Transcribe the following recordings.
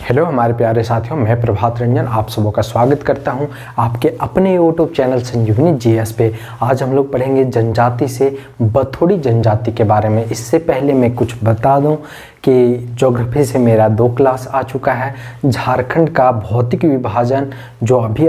Hello हमारे प्यारे साथियों, मैं प्रभात रंजन आप सबों का स्वागत करता हूं आपके अपने यूट्यूब चैनल संजीवनी जीएस पे। आज हम लोग पढ़ेंगे जनजाति से बथोड़ी जनजाति के बारे में। इससे पहले मैं कुछ बता दूं कि ज्योग्राफी से मेरा 2 क्लास आ चुका है। झारखंड का भौतिक विभाजन जो अभी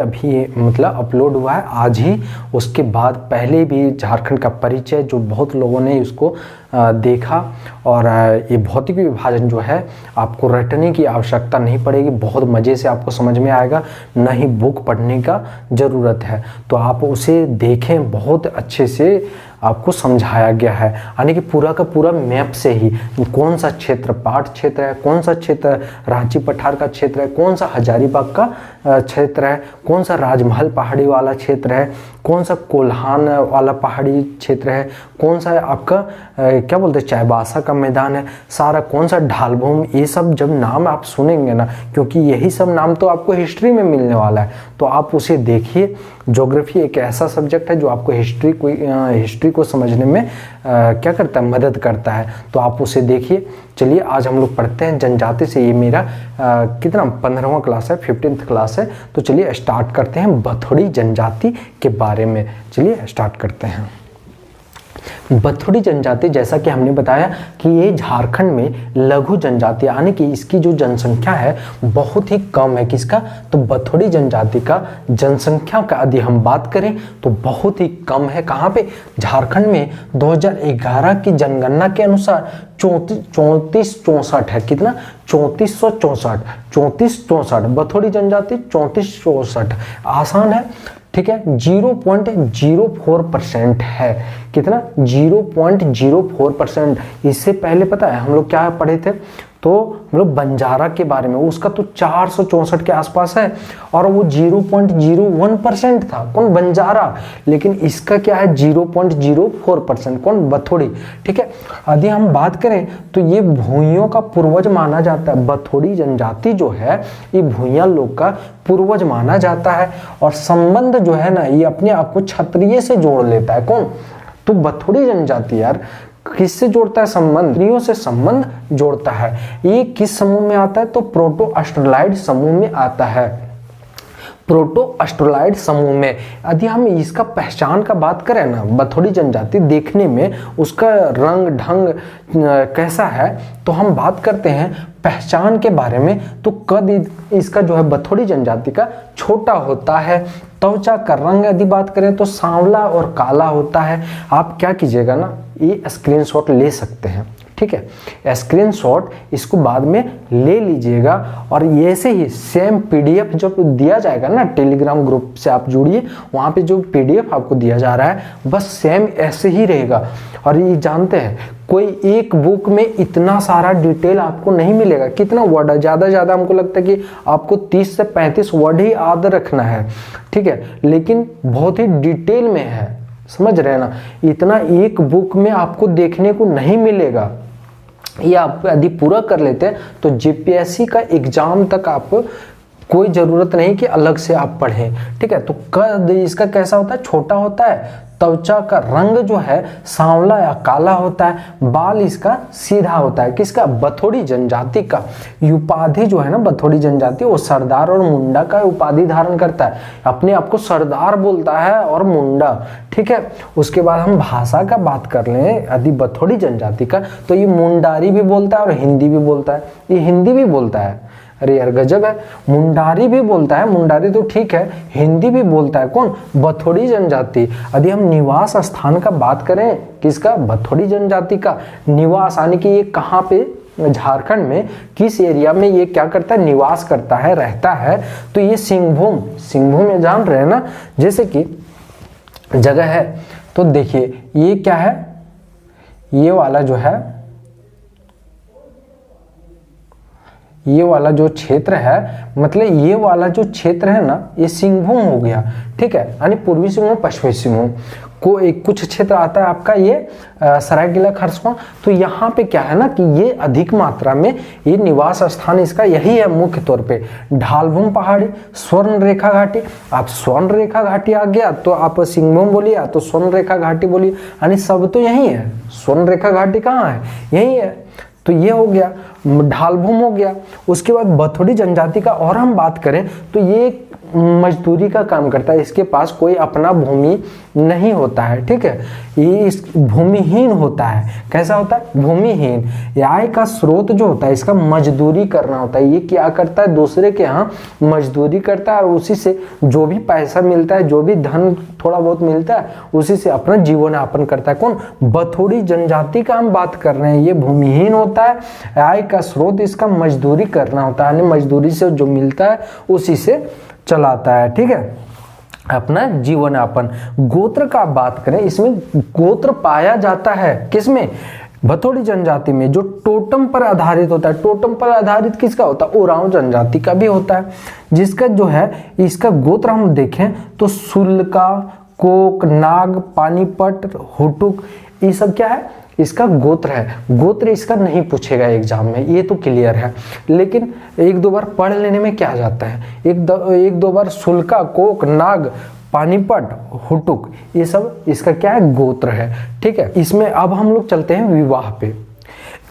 मतलब अपलोड हुआ है आज ही, उसके बाद पहले भी झारखंड का परिचय जो बहुत लोगों ने उसको देखा। और ये भौतिक विभाजन जो है आपको रटने की आवश्यकता नहीं पड़ेगी, बहुत मज़े से आपको समझ में आएगा, न ही बुक पढ़ने का ज़रूरत है। तो आप उसे देखें, बहुत अच्छे से आपको समझाया गया है, यानी कि पूरा का पूरा मैप से ही कौन सा क्षेत्र पाट क्षेत्र है, कौन सा क्षेत्र रांची पठार का क्षेत्र है, कौन सा हजारीबाग का क्षेत्र है, कौन सा राजमहल पहाड़ी वाला क्षेत्र है, कौन सा कोल्हान वाला पहाड़ी क्षेत्र है, कौन सा आपका क्या बोलते हैं चाईबासा का मैदान है, सारा कौन सा ढालभूम, ये सब जब नाम आप सुनेंगे ना, क्योंकि यही सब नाम तो आपको हिस्ट्री में मिलने वाला है, तो आप उसे देखिए। ज्योग्राफी एक ऐसा सब्जेक्ट है जो आपको हिस्ट्री को समझने में क्या करता है, मदद करता है, तो आप उसे देखिए। चलिए आज हम लोग पढ़ते हैं जनजाति से। ये मेरा कितना 15वां क्लास है, 15th क्लास है। तो चलिए स्टार्ट करते हैं बथोड़ी जनजाति के बारे में। चलिए स्टार्ट करते हैं। बथोड़ी जनजाति, जैसा कि हमने बताया कि ये झारखंड में लघु जनजाति, यानी कि इसकी जो जनसंख्या है बहुत ही कम है। किसका? तो बथोड़ी जनजाति का जनसंख्या का यदि हम बात करें तो बहुत ही कम है। कहाँ पे? झारखंड में 2011 की जनगणना के अनुसार 3464 है। कितना? 3464 बथोड़ी जनजाति 3464। आसान है, ठीक है। 0.04% है। कितना? 0.04%। इससे पहले पता है हम लोग क्या पढ़े थे? तो हम लोग बंजारा के बारे में, उसका तो 464 के आसपास है और वो 0.01% था। कौन? बंजारा। लेकिन इसका क्या है? 0.04%। कौन? बथोड़ी। ठीक है। यदि हम बात करें तो ये भूइयों का पूर्वज माना जाता है। बथोड़ी जनजाति जो है ये भूइयां लोग का पूर्वज माना जाता है। और संबंध जो है ना, ये अपने आप को क्षत्रिय से जोड़ लेता है। कौन? तो बथोड़ी जनजाति यार किससे जोड़ता है? संबंध, क्षत्रियों से संबंध जोड़ता है। ये किस समूह में आता है? तो प्रोटो ऑस्ट्रोलाइड समूह में आता है। प्रोटो ऑस्ट्रोलाइड समूह में। यदि हम इसका पहचान का बात करें ना, बथोड़ी जनजाति देखने में उसका रंग ढंग कैसा है, तो हम बात करते हैं पहचान के बारे में। तो कद इसका जो है बथोड़ी जनजाति का छोटा होता है। त्वचा का रंग यदि बात करें तो सांवला और काला होता है। आप क्या कीजिएगा ना, ये स्क्रीनशॉट ले सकते हैं, ठीक है। स्क्रीनशॉट इसको बाद में ले लीजिएगा और ऐसे ही सेम पीडीएफ जब दिया जाएगा ना, टेलीग्राम ग्रुप से आप जुड़िए, वहाँ पे जो पीडीएफ आपको दिया जा रहा है बस सेम ऐसे ही रहेगा। और ये जानते हैं कोई एक बुक में इतना सारा डिटेल आपको नहीं मिलेगा। कितना वर्ड है? ज़्यादा हमको लगता है कि आपको 30 से 35 वर्ड ही याद रखना है, ठीक है, लेकिन बहुत ही डिटेल में है। समझ रहे हैं ना? इतना एक बुक में आपको देखने को नहीं मिलेगा। ये आप यदि पूरा कर लेते हैं तो जेपीएससी का एग्जाम तक आप कोई ज़रूरत नहीं कि अलग से आप पढ़ें, ठीक है। तो कद इसका कैसा होता है? छोटा होता है। त्वचा का रंग जो है सांवला या काला होता है। बाल इसका सीधा होता है। किसका? बथोड़ी जनजाति का। उपाधि जो है ना बथोड़ी जनजाति, वो सरदार और मुंडा का उपाधि धारण करता है। अपने आप को सरदार बोलता है और मुंडा, ठीक है। उसके बाद हम भाषा का बात कर लें यदि बथोड़ी जनजाति का, तो ये मुंडारी भी बोलता है और हिंदी भी बोलता है। ये हिंदी भी बोलता है। अरे यार गजब है। मुंडारी भी बोलता है, मुंडारी तो ठीक है, हिंदी भी बोलता है। कौन? बथोड़ी जनजाति। यदि हम निवास स्थान का बात करें, किसका? बथोड़ी जनजाति का निवास, यानी कि ये कहाँ पे झारखंड में किस एरिया में ये क्या करता है? निवास करता है, रहता है। तो ये सिंहभूम में जान रहे हैं ना, जैसे कि जगह है। तो देखिए ये क्या है, ये वाला जो है, ये वाला जो क्षेत्र है, मतलब ये वाला जो क्षेत्र है ना, ये सिंहभूम हो गया, ठीक है। यानी पूर्वी सिंहभूम, पश्चिमी सिंहभूम को एक कुछ क्षेत्र आता है आपका ये सरायकेला खरसावां। तो यहाँ पे क्या है ना कि ये अधिक मात्रा में ये निवास स्थान इसका यही है मुख्य तौर पे। ढालभूम पहाड़ी, स्वर्ण रेखा घाटी। आप स्वर्ण रेखा घाटी आ गया तो आप सिंहभूम बोलिए, या तो स्वर्ण रेखा घाटी बोलिए, यानी सब तो यही है। स्वर्ण रेखा घाटी कहाँ है? यही है। तो ये हो गया, ढालभूम हो गया। उसके बाद बथोड़ी जनजाति का और हम बात करें तो ये मजदूरी का काम करता है, इसके पास कोई अपना भूमि नहीं होता है, ठीक है, ये इस भूमिहीन होता है। कैसा होता है? भूमिहीन। आय का स्रोत जो होता है इसका मजदूरी करना होता है। ये क्या करता है? दूसरे के यहाँ मजदूरी करता है और उसी से जो भी पैसा मिलता है, जो भी धन थोड़ा बहुत मिलता है, उसी से अपना जीवन यापन करता है। कौन? बथोड़ी जनजाति का हम बात कर रहे हैं। ये भूमिहीन होता है, आय का स्रोत इसका मजदूरी करना होता है, यानी मजदूरी से जो मिलता है उसी से चलाता है, ठीक है, अपना जीवन यापन। गोत्र का बात करें, इसमें गोत्र पाया जाता है किसमें? बथोड़ी जनजाति में, जो टोटम पर आधारित होता है। टोटम पर आधारित किसका होता है? ओरांव जनजाति का भी होता है, जिसका जो है इसका गोत्र हम देखें तो सुल्का, कोक, नाग, पानीपत, हुटुक, ये सब क्या है? इसका गोत्र है। गोत्र इसका नहीं पूछेगा एग्जाम में, ये तो क्लियर है, लेकिन एक दो बार पढ़ लेने में क्या जाता है, एक दो बार सुल्का, कोक, नाग, पानीपत, हुटुक, ये सब इसका क्या है? गोत्र है, ठीक है। इसमें अब हम लोग चलते हैं विवाह पे।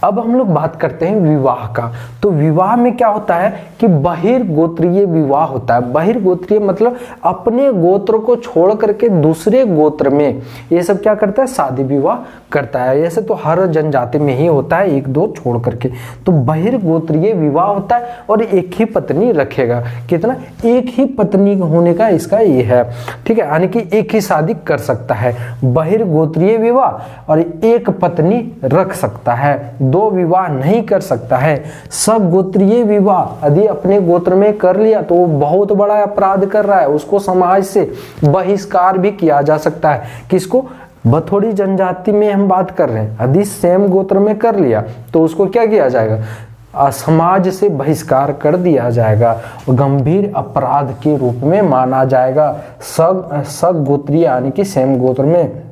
अब हम लोग बात करते हैं विवाह का। तो विवाह में क्या होता है कि बहिर्गोत्रीय विवाह होता है। बहिर्गोत्रीय मतलब अपने गोत्र को छोड़ करके दूसरे गोत्र में ये सब क्या करता है? शादी विवाह करता है। ऐसे तो हर जनजाति में ही होता है, एक दो छोड़ करके। तो बहिर्गोत्रीय विवाह होता है और एक ही पत्नी रखेगा। कितना? एक ही पत्नी होने का इसका ये है, ठीक है, यानी कि एक ही शादी कर सकता है। बहिर्गोत्रीय विवाह और एक पत्नी रख सकता है, दो विवाह नहीं कर सकता है। सगोत्रीय विवाह यदि अपने गोत्र में कर लिया तो वो बहुत बड़ा अपराध कर रहा है, उसको समाज से बहिष्कार भी किया जा सकता है। किसको? बथोड़ी जनजाति में हम बात कर रहे हैं। यदि सेम गोत्र में कर लिया तो उसको क्या किया जाएगा? समाज से बहिष्कार कर दिया जाएगा, गंभीर अपराध के रूप में माना जाएगा। सगोत्रीय यानी कि सेम गोत्र में।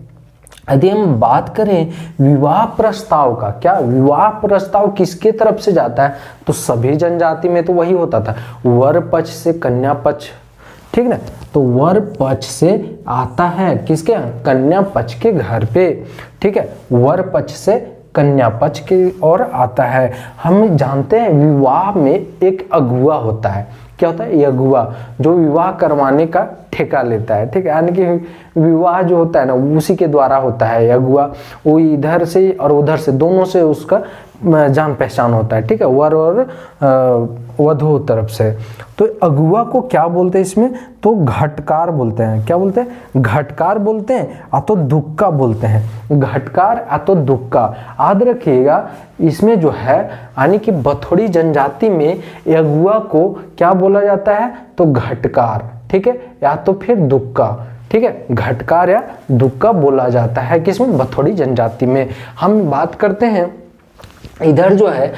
यदि हम बात करें विवाह प्रस्ताव का, क्या विवाह प्रस्ताव किसके तरफ से जाता है? तो सभी जनजाति में तो वही होता था, वर पक्ष से कन्या पक्ष, ठीक ना। तो वर पक्ष से आता है किसके? कन्या पक्ष के घर पे, ठीक है, वर पक्ष से कन्या पक्ष की ओर आता है। हम जानते हैं विवाह में एक अगुआ होता है। क्या होता है? ये अगुआ जो विवाह करवाने का ठेका लेता है, ठीक है, यानी कि विवाह जो होता है ना उसी के द्वारा होता है। अगुआ वो इधर से और उधर से दोनों से उसका जान पहचान होता है, ठीक है, वर और वधू तरफ से। तो अगुआ को क्या बोलते हैं इसमें? तो घटकार बोलते हैं। क्या बोलते हैं? घटकार बोलते हैं, या तो दुक्का बोलते हैं। घटकार या तो दुक्का, याद रखिएगा। इसमें जो है यानी कि बथोड़ी जनजाति में अगुआ को क्या बोला जाता है? तो घटकार, ठीक है, या तो फिर दुक्का, ठीक है, घटकार या दुक्का बोला जाता है। किसमें? बथोड़ी जनजाति में। हम बात करते हैं इधर जो है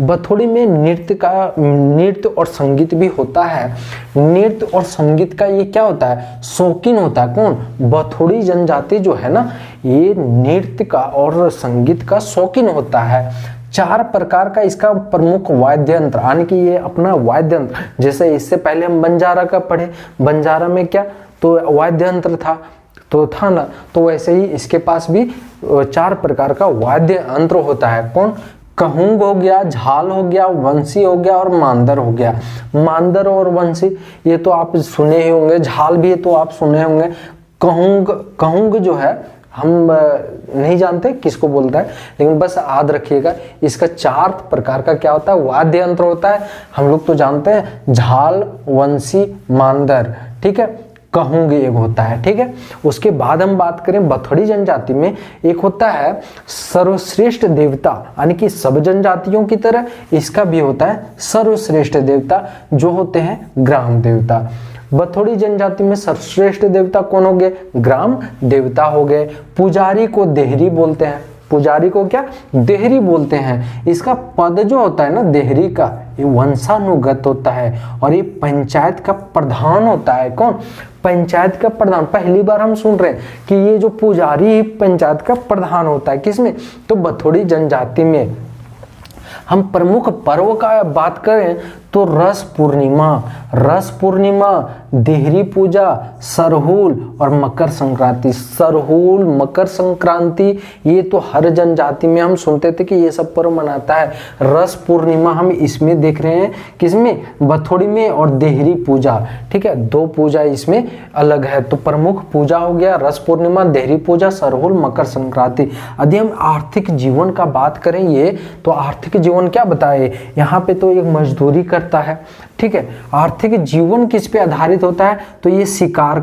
बथोड़ी में नृत्य और संगीत भी होता है। नृत्य और संगीत का ये क्या होता है? शौकीन होता है। कौन? बथोड़ी जनजाति जो है ना, ये नृत्य का और संगीत का शौकीन होता है। 4 प्रकार का इसका प्रमुख वाद्य यंत्र, यानी कि ये अपना वाद्य यंत्र, जैसे इससे पहले हम बंजारा का पढ़े, बंजारा में क्या तो वाद्य यंत्र था ना, तो वैसे ही इसके पास भी 4 प्रकार का वाद्य यंत्र होता है। कौन? कहूंग हो गया, झाल हो गया, वंशी हो गया और मांदर हो गया। मांदर और वंशी ये तो आप सुने ही होंगे, झाल भी तो आप सुने होंगे। कहूंग जो है हम नहीं जानते किसको बोलता है, लेकिन बस याद रखिएगा इसका 4 प्रकार का क्या होता है? वाद्य यंत्र होता है। हम लोग तो जानते हैं झाल, वंशी, मांदर, ठीक है, कहूंग एक होता है, ठीक है। उसके बाद हम बात करें बथोड़ी जनजाति में एक होता है सर्वश्रेष्ठ देवता, यानी कि सब जनजातियों की तरह इसका भी होता है सर्वश्रेष्ठ देवता, जो होते हैं ग्राम देवता। बथोड़ी जनजाति में सर्वश्रेष्ठ देवता कौन हो गए? ग्राम देवता हो गए। पुजारी को देहरी बोलते हैं। पुजारी को क्या? देहरी बोलते हैं। इसका पद जो होता है ना देहरी का, ये वंशानुगत होता है और ये पंचायत का प्रधान होता है। कौन? पंचायत का प्रधान। पहली बार हम सुन रहे हैं कि ये जो पुजारी पंचायत का प्रधान होता है। किसमें? तो बथोड़ी जनजाति में। हम प्रमुख पर्व का बात करें तो रस पूर्णिमा, देहरी पूजा, सरहुल और मकर संक्रांति। सरहुल, मकर संक्रांति, ये तो हर जनजाति में हम सुनते थे कि ये सब पर्व मनाता है। रस पूर्णिमा हम इसमें देख रहे हैं, किसमें, बथोड़ी में, और देहरी पूजा, ठीक है, 2 पूजा इसमें अलग है। तो प्रमुख पूजा हो गया रस पूर्णिमा, देहरी पूजा, सरहुल, मकर संक्रांति। यदि हम आर्थिक जीवन का बात करेंगे तो आर्थिक जीवन क्या बताए, यहाँ पे तो एक मजदूरी करता है, ठीक है। आर्थिक जीवन किस पे आधारित होता है, तो ये शिकार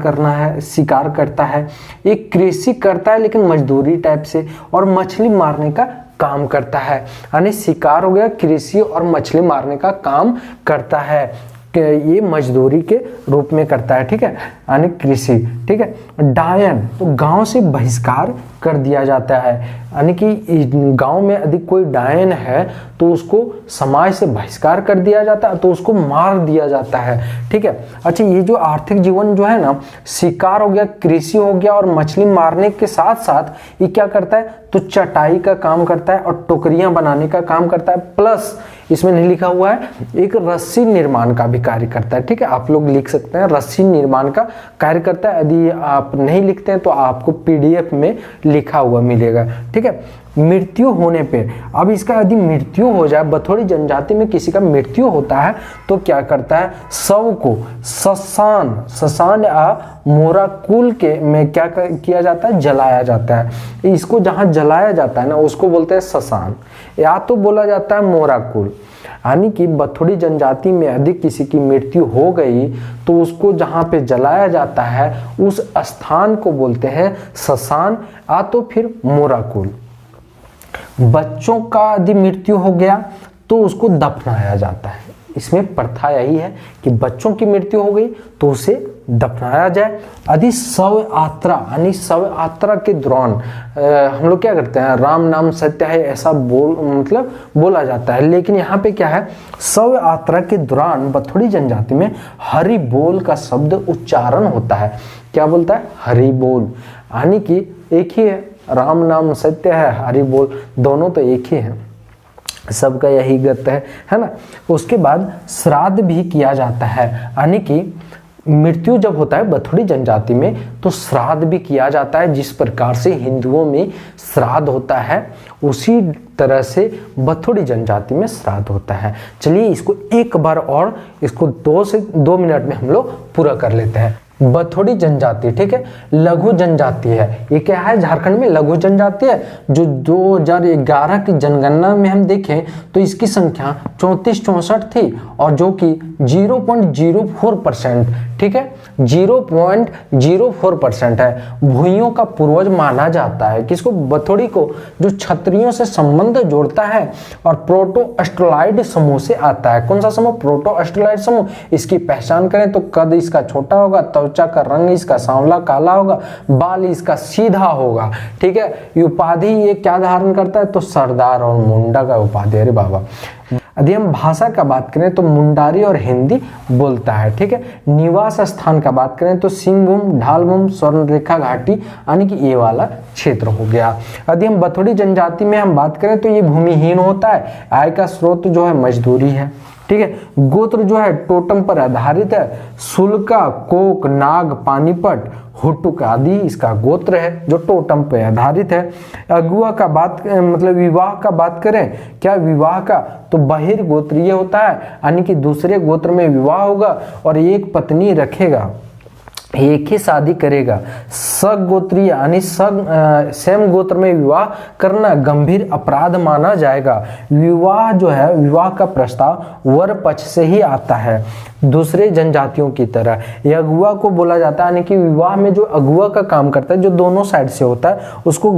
करता है, एक कृषि करता है लेकिन मजदूरी टाइप से, और मछली मारने का काम करता है। यानी शिकार हो गया, कृषि और मछली मारने का काम करता है, ये मजदूरी के रूप में करता है, ठीक है, यानी कृषि, ठीक है। डायन, तो गांव से बहिष्कार कर दिया जाता है, यानी कि गांव में यदि कोई डायन है तो उसको समाज से बहिष्कार कर दिया जाता है, तो उसको मार दिया जाता है, ठीक है। अच्छा, ये जो आर्थिक जीवन जो है ना, शिकार हो गया, कृषि हो गया, और मछली मारने के साथ साथ ये क्या करता है, तो चटाई का काम करता है और टोकरियां बनाने का काम करता है, प्लस इसमें नहीं लिखा हुआ है, एक रस्सी निर्माण का भी कार्य करता है, ठीक है। आप लोग लिख सकते हैं, रस्सी निर्माण का कार्य करता है। यदि आप नहीं लिखते हैं तो आपको पीडीएफ में लिखा हुआ मिलेगा, ठीक है। मृत्यु होने पे, अब इसका यदि मृत्यु हो जाए, बथोड़ी जनजाति में किसी का मृत्यु होता है तो क्या करता है, शव को शसान या मोरा कुल के में क्या किया जाता है, जलाया जाता है। इसको जहां जलाया जाता है ना, उसको बोलते हैं शसान, या तो बोला जाता है मोरा कुल। यानी कि बथोड़ी जनजाति में यदि किसी की मृत्यु हो गई तो उसको जहां पे जलाया जाता है उस स्थान को बोलते हैं शसान, या तो फिर मोराकुल। बच्चों का यदि मृत्यु हो गया तो उसको दफनाया जाता है। इसमें प्रथा यही है कि बच्चों की मृत्यु हो गई तो उसे दफनाया जाए। यदि शव यात्रा के दौरान हम लोग क्या करते हैं, राम नाम सत्य है ऐसा बोला जाता है, लेकिन यहाँ पे क्या है, शव यात्रा के दौरान बथोड़ी जनजाति में हरि बोल का शब्द उच्चारण होता है। क्या बोलता है, हरि बोल, यानी कि एक ही है, राम नाम सत्य है, हरि बोल, दोनों तो एक ही है, सबका यही गत है ना। उसके बाद श्राद्ध भी किया जाता है, यानी कि मृत्यु जब होता है बथोड़ी जनजाति में तो श्राद्ध भी किया जाता है। जिस प्रकार से हिंदुओं में श्राद्ध होता है उसी तरह से बथोड़ी जनजाति में श्राद्ध होता है। चलिए इसको एक बार और, इसको 2 से 2 मिनट में हम लोग पूरा कर लेते हैं। बथोड़ी जनजाति, ठीक है, लघु जनजाति है। ये क्या है, झारखंड में लघु जनजाति है, जो 2011 की जनगणना में हम देखें तो इसकी संख्या 3464 थी, और जो कि 0.04%, ठीक है, 0.04% है। भूइयों का पूर्वज माना जाता है। किसको, बथोड़ी को, जो क्षत्रियों से संबंध जोड़ता है और प्रोटो एस्ट्रोलाइड समूह से आता है। कौन सा समूह, प्रोटो एस्ट्रोलाइड समूह। इसकी पहचान करें तो कद इसका छोटा होगा, त्वचा का रंग इसका सांवला काला होगा, बाल इसका सीधा होगा, ठीक है। उपाधि ये क्या धारण करता है, तो सरदार और मुंडा का उपाधि। अरे बाबा, यदि हम भाषा का बात करें तो मुंडारी और हिंदी बोलता है, ठीक है। निवास स्थान का बात करें तो सिंहभूम, ढालभूम, स्वर्णरेखा घाटी, यानी कि ये वाला क्षेत्र हो गया। यदि हम बथोड़ी जनजाति में हम बात करें तो ये भूमिहीन होता है, आय का स्रोत जो है मजदूरी है, ठीक है। गोत्र जो है टोटम पर आधारित है, सुलका, कोक, नाग, पानीपत, हुटुक आदि इसका गोत्र है जो टोटम पर आधारित है। अगुआ का बात मतलब विवाह का बात करें, क्या विवाह का, तो बहिर गोत्रीय होता है, यानी कि दूसरे गोत्र में विवाह होगा और एक पत्नी रखेगा, एक ही शादी करेगा। सग गोत्रीय यानी सेम गोत्र में विवाह करना गंभीर अपराध माना जाएगा। विवाह जो है, विवाह का प्रस्ताव वर पक्ष से ही आता है, दूसरे जनजातियों की तरह। यह अगुआ को बोला जाता है, यानी कि विवाह में जो अगुआ का काम करता है, जो दोनों साइड से होता है, उसको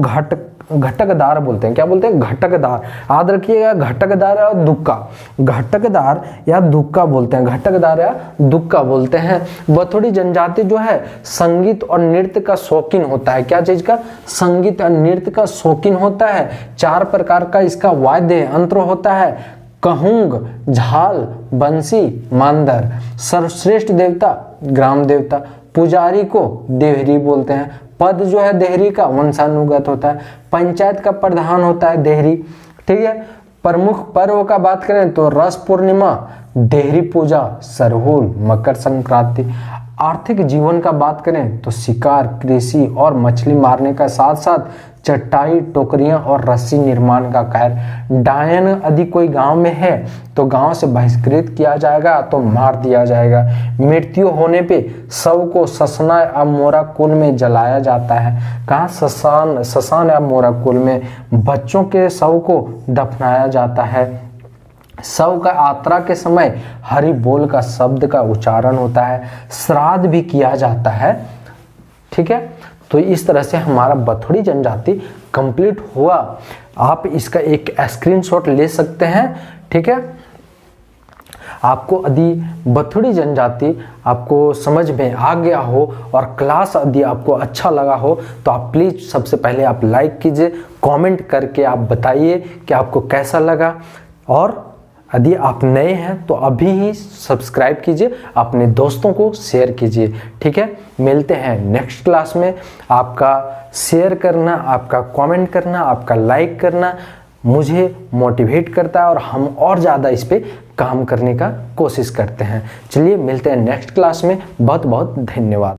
घटकदार बोलते हैं। क्या बोलते हैं, घटकदार। याद रखिएगा, घटकदार और दुक्का, घटकदार या दुक्का बोलते हैं, घटकदार या दुक्का बोलते हैं। बथोड़ी जनजाति जो है संगीत और नृत्य का शौकीन होता है। क्या चीज का, संगीत और नृत्य का शौकीन होता है। 4 प्रकार का इसका वाद्य यंत्र होता है, कहूंग, झाल, बंसी, मांदर। सर्वश्रेष्ठ देवता ग्राम देवता, पुजारी को देहरी बोलते हैं। पद जो है देहरी का वंशानुगत होता है। पंचायत का प्रधान होता है देहरी, ठीक है। प्रमुख पर्व का बात करें तो रस पूर्णिमा, देहरी पूजा, सरहुल, मकर संक्रांति। आर्थिक जीवन का बात करें तो शिकार, कृषि और मछली मारने का साथ साथ चटाई, टोकरियां और रस्सी निर्माण का कार्य। डायन यदि कोई गांव में है तो गांव से बहिष्कृत किया जाएगा, तो मार दिया जाएगा। मृत्यु होने पे शव को ससना या मोरा कुल में जलाया जाता है। कहाँ? ससान या मोरा कुल में बच्चों के शव को दफनाया जाता है। शव का यात्रा के समय हरि बोल का शब्द का उच्चारण होता है। श्राद्ध भी किया जाता है। ठीक है, तो इस तरह से हमारा बथुड़ी जनजाति कंप्लीट हुआ। आप इसका एक स्क्रीनशॉट ले सकते हैं। ठीक है, आपको यदि बथुड़ी जनजाति आपको समझ में आ गया हो और क्लास यदि आपको अच्छा लगा हो तो आप प्लीज़ सबसे पहले आप लाइक कीजिए, कमेंट करके आप बताइए कि आपको कैसा लगा। और यदि आप नए हैं तो अभी ही सब्सक्राइब कीजिए, अपने दोस्तों को शेयर कीजिए। ठीक है, मिलते हैं नेक्स्ट क्लास में। आपका शेयर करना, आपका कमेंट करना, आपका लाइक करना मुझे मोटिवेट करता है और हम और ज़्यादा इस पे काम करने का कोशिश करते हैं। चलिए मिलते हैं नेक्स्ट क्लास में। बहुत बहुत धन्यवाद।